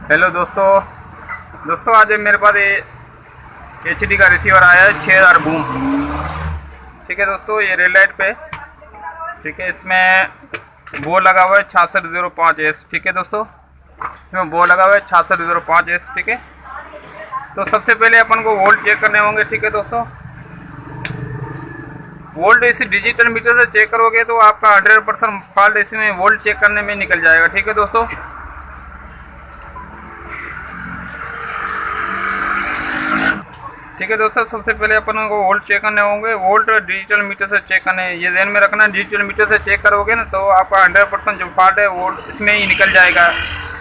Hello दोस्तों आज मेरे पास HD का रिसीवर आया है 6000 बूम। ठीक है दोस्तों, ये रेड लाइट पे। ठीक है, इसमें बोर्ड लगा हुआ है 6605S। ठीक है दोस्तों, इसमें बोर्ड लगा हुआ है 6605S। ठीक है, तो सबसे पहले अपन को वोल्ट चेक करने होंगे। ठीक है दोस्तों, वोल्ट इसी डिजिटल मीटर से चेक करोगे तो आपका 100% फॉल्ट इसमें वोल्ट चेक करने में निकल जाएगा। ठीक है दोस्तों, ठीक है दोस्तों, सबसे पहले अपन को वोल्ट चेक करने होंगे। वोल्ट डिजिटल मीटर से चेक करने, ये ध्यान में रखना, डिजिटल मीटर से चेक करोगे ना तो आपका 100% जो फॉल्ट है वो इसमें ही निकल जाएगा।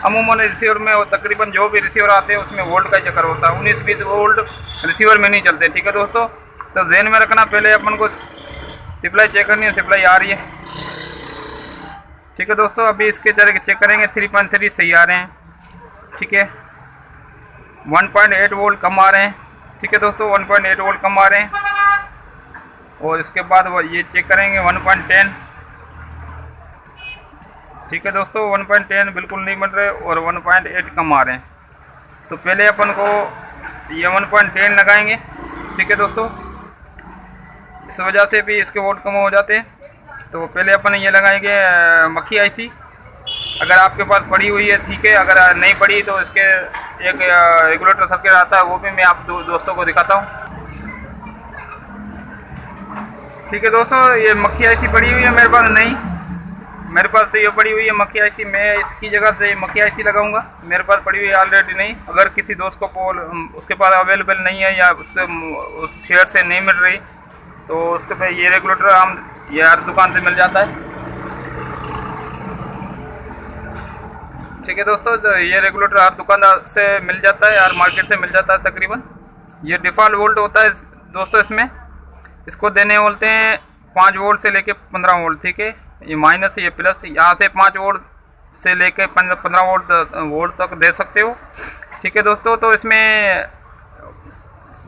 अमूमन रिसीवर में तकरीबन जो भी रिसीवर आते हैं उसमें वोल्ट का चक्कर होता है, 19-20 वोल्ट रिसीवर में नहीं चलते। ठीक है दोस्तों, तो ध्यान में रखना, पहले अपन को सप्लाई चेक करनी है, सप्लाई आ रही है। ठीक है दोस्तों, अभी इसके चेक करेंगे, 3.3 सही आ रहे हैं। ठीक है, 1.8 वोल्ट कम आ रहे हैं। ठीक है दोस्तों, 1.8 वोल्ट कम आ रहे हैं। और इसके बाद ये चेक करेंगे 1.10। ठीक है दोस्तों, 1.10 बिल्कुल नहीं बन रहे और 1.8 कम आ रहे हैं। तो पहले अपन को ये 1.10 लगाएंगे। ठीक है दोस्तों, इस वजह से भी इसके वोल्ट कम हो जाते हैं। तो पहले अपन ये लगाएंगे मक्खी IC। अगर आपके पास पड़ी हुई है ठीक है, अगर नहीं पड़ी तो इसके एक रेगुलेटर सर्किट आता है, वो भी मैं आप दोस्तों को दिखाता हूँ। ठीक है दोस्तों, ये मक्खी IC पड़ी हुई है मेरे पास, नहीं मेरे पास तो ये पड़ी हुई है मक्खी IC। मैं इसकी जगह से मक्खी IC लगाऊंगा, मेरे पास पड़ी हुई है ऑलरेडी। नहीं, अगर किसी दोस्त को उसके पास अवेलेबल नहीं है या उससे उस शेयर से नहीं मिल रही तो उसके पे ये रेगुलेटर हम ये हर दुकान से मिल जाता है। ठीक है दोस्तों, तो ये रेगुलेटर हर दुकानदार से मिल जाता है, हर मार्केट से मिल जाता है तकरीबन। ये डिफ़ॉल्ट वोल्ट होता है दोस्तों, इसमें इसको देने बोलते हैं 5 वोल्ट से लेके 15 वोल्ट। ठीक है, ये माइनस ये प्लस, यहाँ से 5 वोल्ट से लेके 15 वोल्ट तक दे सकते हो। ठीक है दोस्तों, तो इसमें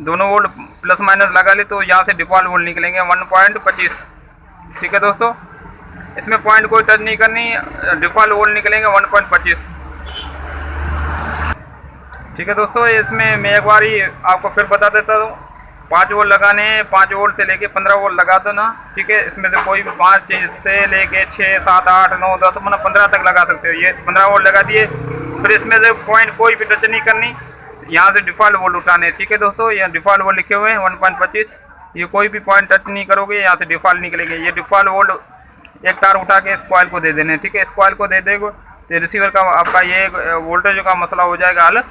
दोनों वोल्ट प्लस माइनस लगा ले तो यहाँ से डिफ़ॉल्ट वोल्ट निकलेंगे 1.25। ठीक है दोस्तों, इसमें पॉइंट कोई टच नहीं करनी, डिफ़ॉल्ट वोल्ट निकलेंगे 1.25। ठीक है दोस्तों, इसमें मैं एक बार ही आपको फिर बता देता हूँ, 5 वोल्ट लगाने हैं, 5 वोल्ट से लेके 15 वोल्ट लगा दो ना। ठीक है, इसमें से कोई भी 5 चीज़ से लेके 6, 7, 8, 9, 10 मतलब 15 तक लगा सकते हो। ये 15 वोल्ट लगा दिए, फिर इसमें से पॉइंट कोई भी टच नहीं करनी, यहाँ से डिफ़ॉल्ट वोल्ट उठाने। ठीक है दोस्तों, ये डिफ़ॉल्ट वोल्ट लिखे हुए हैं 1.25। ये कोई भी पॉइंट टच नहीं करोगे, यहाँ से डिफ़ॉल्ट निकलेंगे। ये डिफ़ॉल्ट वोल्ट एक तार उठा के इस कॉइल को दे देने। ठीक है, इस कॉइल को दे देगा तो रिसीवर का आपका ये वोल्टेज का मसला हो जाएगा हल।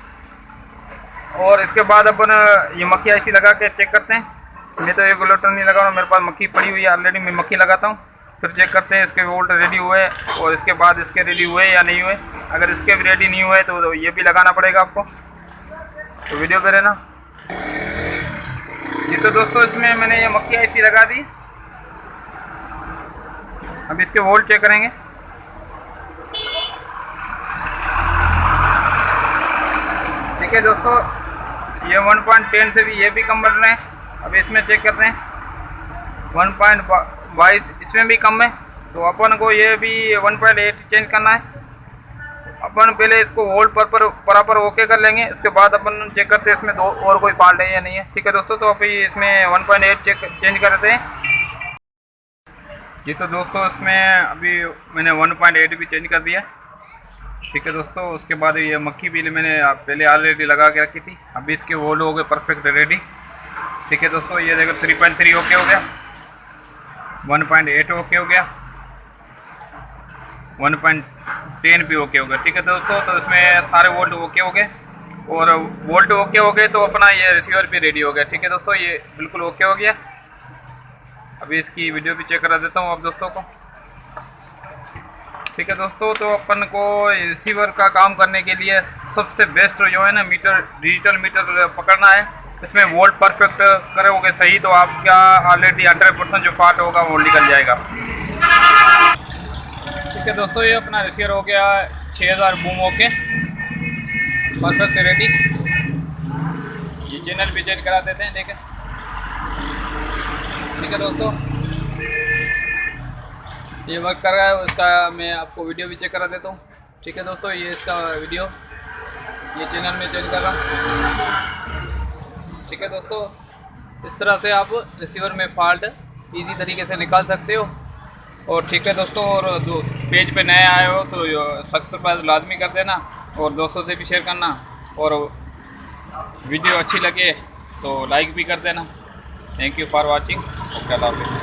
और इसके बाद अपन ये मक्खी IC लगा के चेक करते हैं। मैं तो रेगुलेटर नहीं लगा रहा हूँ, मेरे पास मक्खी पड़ी हुई है ऑलरेडी, मैं मक्खी लगाता हूँ, फिर चेक करते हैं इसके वोल्ट रेडी हुए और इसके बाद इसके रेडी हुए या नहीं हुए। अगर इसके भी रेडी नहीं हुए तो ये भी लगाना पड़ेगा आपको, तो वीडियो पे रहना। जी तो दोस्तों, इसमें मैंने ये मक्खी IC लगा दी, अब इसके वोल्ट चेक करेंगे। ठीक है दोस्तों, ये 1.10 से भी ये भी कम बढ़ रहे हैं। अब इसमें चेक करते हैं 1.22, इसमें भी कम है, तो अपन को ये भी 1.8 चेंज करना है। अपन पहले इसको वोल्ट बराबर ओके कर लेंगे, इसके बाद अपन चेक करते हैं इसमें और कोई फॉल्ट है या नहीं है। ठीक है दोस्तों, तो अभी इसमें 1.8 चेंज करते हैं। जी तो दोस्तों, इसमें अभी मैंने 1.8 भी चेंज कर दिया। ठीक है दोस्तों, उसके बाद ये मक्खी भी मैंने पहले ऑलरेडी लगा के रखी थी, अभी इसके वोल्ट हो गए परफेक्ट रेडी। ठीक है दोस्तों, ये देखो 3.3 ओके हो गया, 1.8 ओके हो गया, 1.10 भी ओके हो गया। ठीक है दोस्तों, तो इसमें सारे वोल्ट ओके हो गए और वोल्ट ओके हो गए तो अपना ये रिसीवर भी रेडी हो गया। ठीक है दोस्तों, ये बिल्कुल ओके हो गया। अभी इसकी वीडियो भी चेक करा देता हूँ आप दोस्तों को। ठीक है दोस्तों, तो अपन को रिसीवर का काम करने के लिए सबसे बेस्ट जो है ना मीटर, डिजिटल मीटर पकड़ना है। इसमें वोल्ट परफेक्ट करोगे सही तो आपका ऑलरेडी 100% जो फॉल्ट होगा वो निकल जाएगा। ठीक है दोस्तों, ये अपना रिसीवर हो गया 6000 बूम ओके परफेक्ट रेडी। ये चैनल भी चेंज करा देते हैं, देखें। ठीक है दोस्तों, ये वर्क कर रहा है, उसका मैं आपको वीडियो भी चेक करा देता हूँ। ठीक है दोस्तों, ये इसका वीडियो ये चैनल में चेंज कर रहा हूँ। ठीक है दोस्तों, इस तरह से आप रिसीवर में फॉल्ट इजी तरीके से निकाल सकते हो। और ठीक है दोस्तों, और जो पेज पे नए आए हो तो सब्सक्राइब लाजमी कर देना और दोस्तों से भी शेयर करना, और वीडियो अच्छी लगे तो लाइक भी कर देना। Thank you for watching. Okay, Allah हाफिज़।